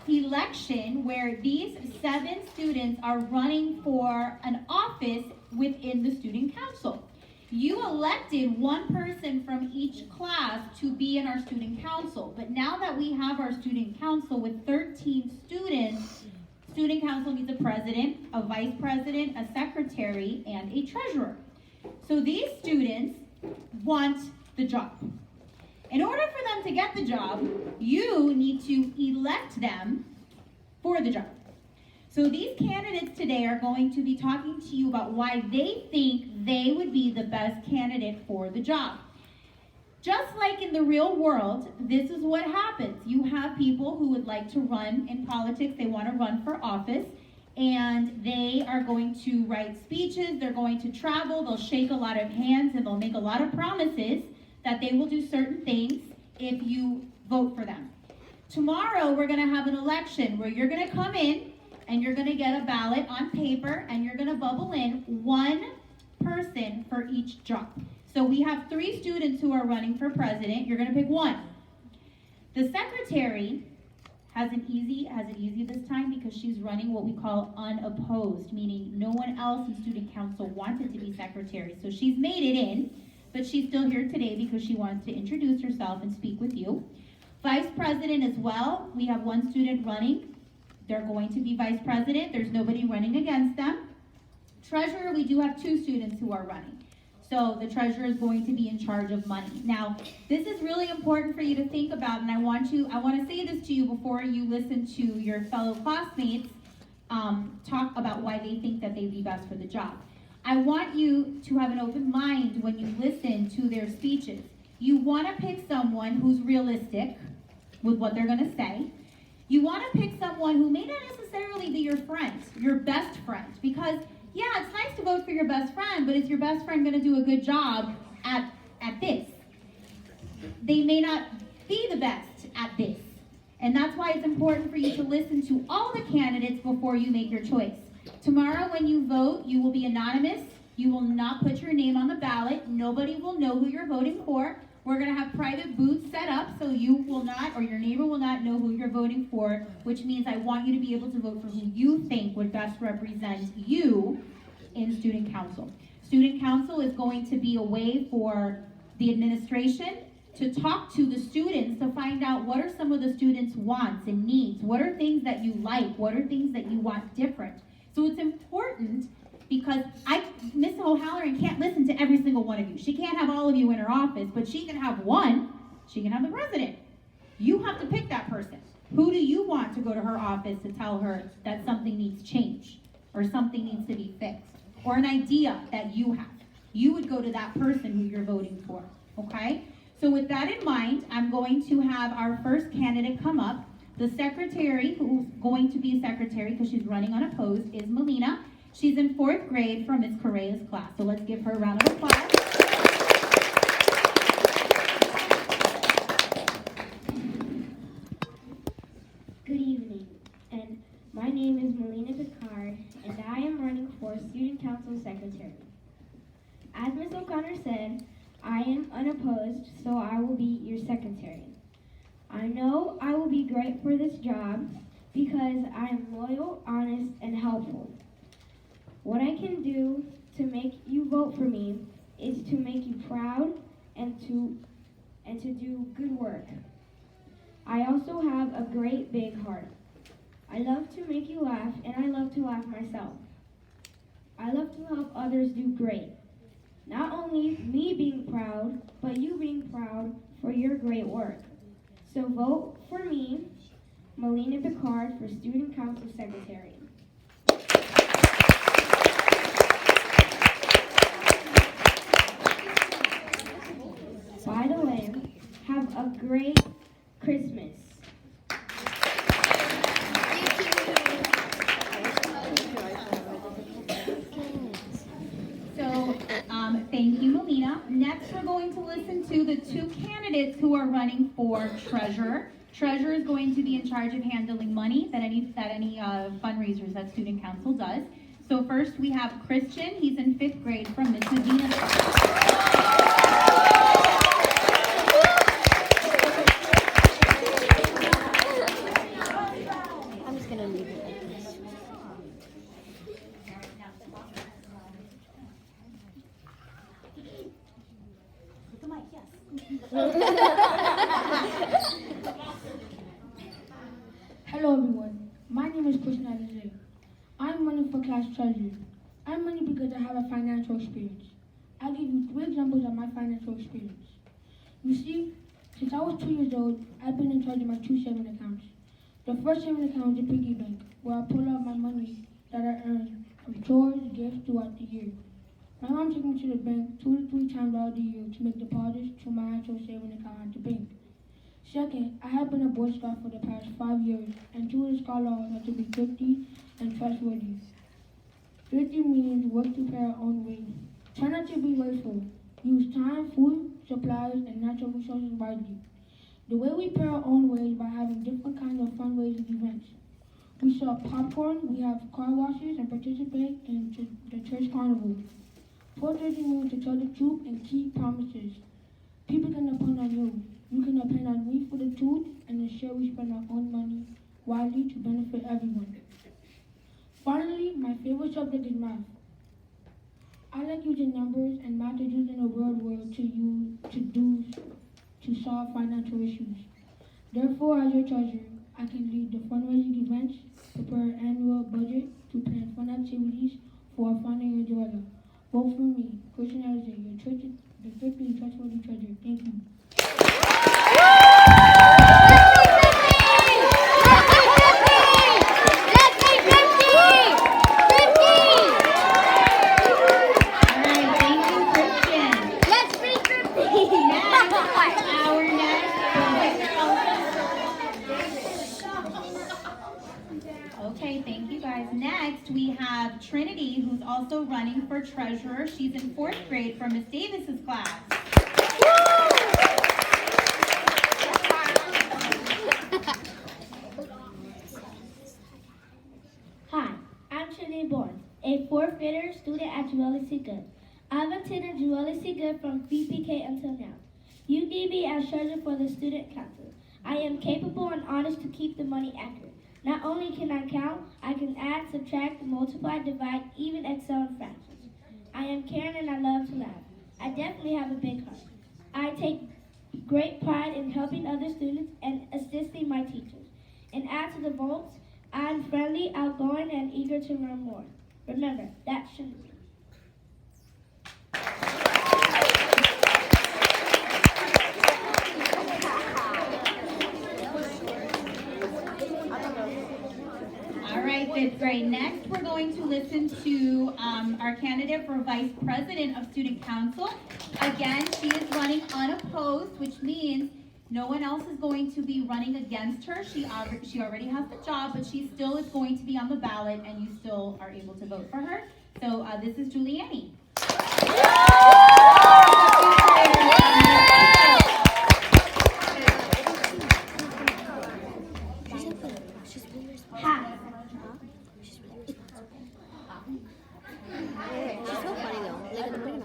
election where these 7 students are running for an office within the student council. You elected one person from each class to be in our student council, but now that we have our student council with 13 students, student council needs a president, a vice president, a secretary, and a treasurer. So these students want the job. In order for them to get the job, you need to elect them for the job. So these candidates today are going to be talking to you about why they think they would be the best candidate for the job. Just like in the real world, this is what happens. You have people who would like to run in politics, they want to run for office, and they are going to write speeches, they're going to travel, they'll shake a lot of hands, and they'll make a lot of promises that they will do certain things if you vote for them. Tomorrow, we're going to have an election where you're going to come in and you're going to get a ballot on paper and you're going to bubble in one person for each job. So we have 3 students who are running for president. You're going to pick one. The secretary has it easy this time because she's running what we call unopposed, meaning no one else in student council wanted to be secretary. So she's made it in, but she's still here today because she wants to introduce herself and speak with you. Vice president as well. We have one student running. They're going to be vice president. There's nobody running against them. Treasurer, we do have 2 students who are running. So the treasurer is going to be in charge of money. Now, this is really important for you to think about, and I want to say this to you before you listen to your fellow classmates talk about why they think that they'd be best for the job. I want you to have an open mind when you listen to their speeches. You want to pick someone who's realistic with what they're going to say. You want to pick someone who may not necessarily be your friend, your best friend, because yeah, it's nice to vote for your best friend, but is your best friend going to do a good job at this? They may not be the best at this. And that's why it's important for you to listen to all the candidates before you make your choice. Tomorrow when you vote, you will be anonymous. You will not put your name on the ballot. Nobody will know who you're voting for. We're going to have private booths set up so you will not, or your neighbor will not know who you're voting for, which means I want you to be able to vote for who you think would best represent you in student council. Student council is going to be a way for the administration to talk to the students to find out what are some of the students' wants and needs. What are things that you like? What are things that you want different? So it's important because Miss O'Halloran can't listen to every single one of you. She can't have all of you in her office, but she can have one. She can have the president. You have to pick that person. Who do you want to go to her office to tell her that something needs change or something needs to be fixed or an idea that you have? You would go to that person who you're voting for, okay? So with that in mind, I'm going to have our first candidate come up. The secretary, who's going to be a secretary because she's running unopposed, is Melina. She's in 4th grade from Ms. Correa's class. So let's give her a round of applause. Good evening, and my name is Melina Picard, and I am running for Student Council Secretary. As Ms. O'Connor said, I am unopposed, so I will be your secretary. I know I will be great for this job because I am loyal, honest, and helpful. What I can do to make you vote for me is to make you proud and to do good work. I also have a great big heart. I love to make you laugh, and I love to laugh myself. I love to help others do great. Not only me being proud, but you being proud for your great work. So vote for me, Melina Picard, for Student Council Secretary. By the way, have a great Christmas. So, thank you, Melina. Next, we're going to listen to the 2 candidates who are running for treasurer. Treasurer is going to be in charge of handling money that any fundraisers that student council does. So first, we have Christian. He's in 5th grade from Miss Medina's class. Hello everyone, my name is Christian Alizé. I'm running for class treasurer. I'm running because I have a financial experience. I'll give you 3 examples of my financial experience. You see, since I was 2 years old, I've been in charge of my 2 savings accounts. The first savings account is a piggy bank, where I pull out my money that I earn from chores, gifts throughout the year. My mom takes me to the bank 2 to 3 times out of the year to make deposits to my actual savings account at the bank. Second, I have been a Boy Scout for the past 5 years, and 2 of the Scout laws are to be thrifty and trustworthy. Thrifty means work to pay our own way. Try not to be wasteful. Use time, food, supplies, and natural resources wisely. The way we pay our own way is by having different kinds of fundraising events. We sell popcorn, we have car washes, and participate in the church carnival. Fundraising means to tell the truth and keep promises. People can depend on you. You can depend on me for the truth and ensure we spend our own money wisely to benefit everyone. Finally, my favorite subject is math. I like using numbers, and math is used in the real world to solve financial issues. Therefore, as your treasurer, I can lead the fundraising events, prepare an annual budget to plan fun activities for our fun and enjoyer. Vote for me, Christian Alizé, the thrifty and trustworthy treasurer. Thank you. Okay, thank you guys. Next, we have Trinity, who's also running for treasurer. She's in 4th grade from Miss Davis's class. Hi, I'm Trinity Bourne, a 4th grader student at Jewelry Good. I've attended Jewelry Good from VPK until now. You need me as treasurer for the student council. I am capable and honest to keep the money accurate. Not only can I count, I can add, subtract, multiply, divide, even excel in fractions. I am caring and I love to laugh. I definitely have a big heart. I take great pride in helping other students and assisting my teachers. And add to the votes, I'm friendly, outgoing, and eager to learn more. Remember, that shouldn't be. All right, 5th grade. Next, we're going to listen to our candidate for Vice President of Student Council. Again, she is running unopposed, which means no one else is going to be running against her. She already has the job, but she still is going to be on the ballot, and you still are able to vote for her. So this is Juliani. Hi. She's so funny though. Like in the morning,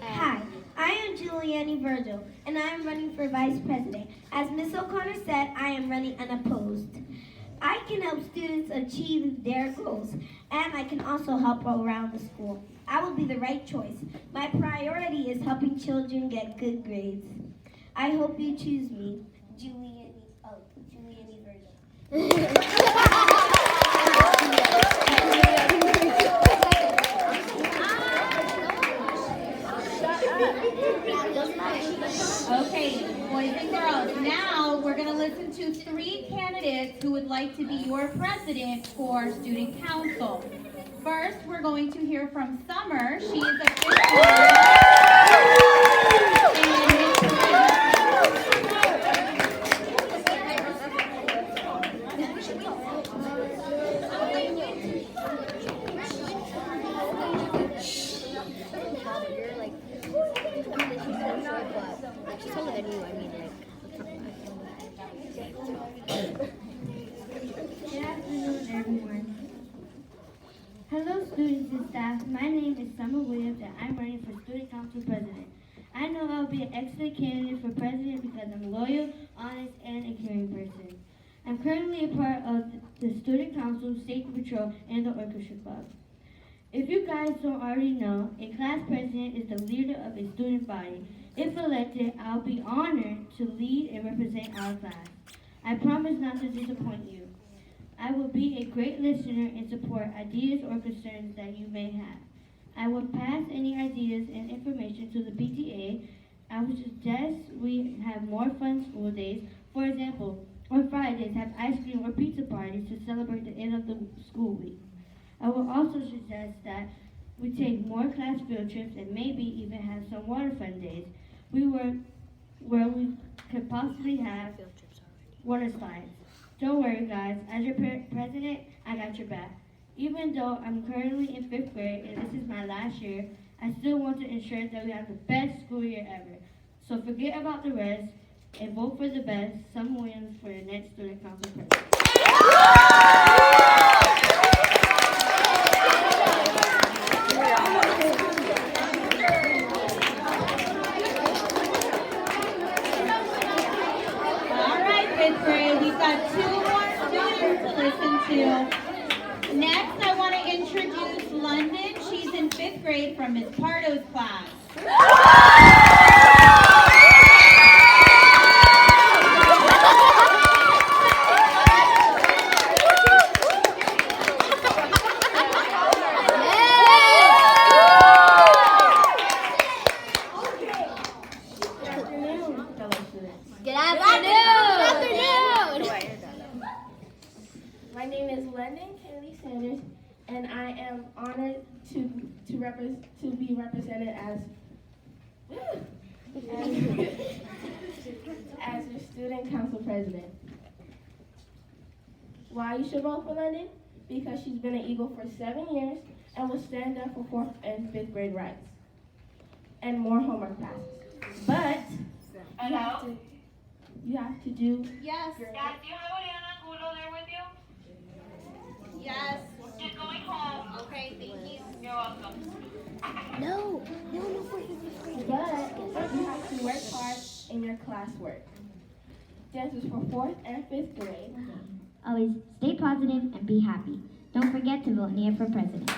Hi, I am Juliani Virgil, and I am running for Vice President. As Ms. O'Connor said, I am running unopposed. I can help students achieve their goals, and I can also help around the school. I will be the right choice. My priority is helping children get good grades. I hope you choose me, Juliani Virgil. Okay, boys and girls, now we're going to listen to 3 candidates who would like to be your president for Student Council. First, we're going to hear from Summer. She is a 5th grader. she's taller than you. I mean, like. Good afternoon, everyone. Hello, students and staff. My name is Summer Williams, and I'm running for Student Council President. I know I'll be an excellent candidate for president because I'm loyal, honest, and a caring person. I'm currently a part of the Student Council, Safety Patrol, and the Orchestra Club. If you guys don't already know, a class president is the leader of a student body. If elected, I'll be honored to lead and represent our class. I promise not to disappoint you. I will be a great listener and support ideas or concerns that you may have. I will pass any ideas and information to the PTA. I would suggest we have more fun school days. For example, on Fridays, have ice cream or pizza parties to celebrate the end of the school week. I will also suggest that we take more class field trips and maybe even have some water fun days. Where we could possibly have water slides. Don't worry, guys. As your president, I got your back. Even though I'm currently in 5th grade and this is my last year, I still want to ensure that we have the best school year ever. So forget about the rest and vote for the best, Summer Williams, for the next student council president. All right, 5th grade, we've got 2 more students to listen to. Next, I want to introduce London. She's in 5th grade from Ms. Pardo's class. Good afternoon. My name is London Kaylee Sanders, and I am honored to be represented as your student council president. Why you should vote for London? Because she's been an Eagle for 7 years and will stand up for 4th and 5th grade rights and more homework classes. But you have to do. Yes. Dad, do you have Oriana Angulo there with you? Yes. She's going home. Okay, thank you. You're welcome. No, for his But you have to work hard in your classwork. This is for 4th and 5th grade. Always stay positive and be happy. Don't forget to vote Nia for president.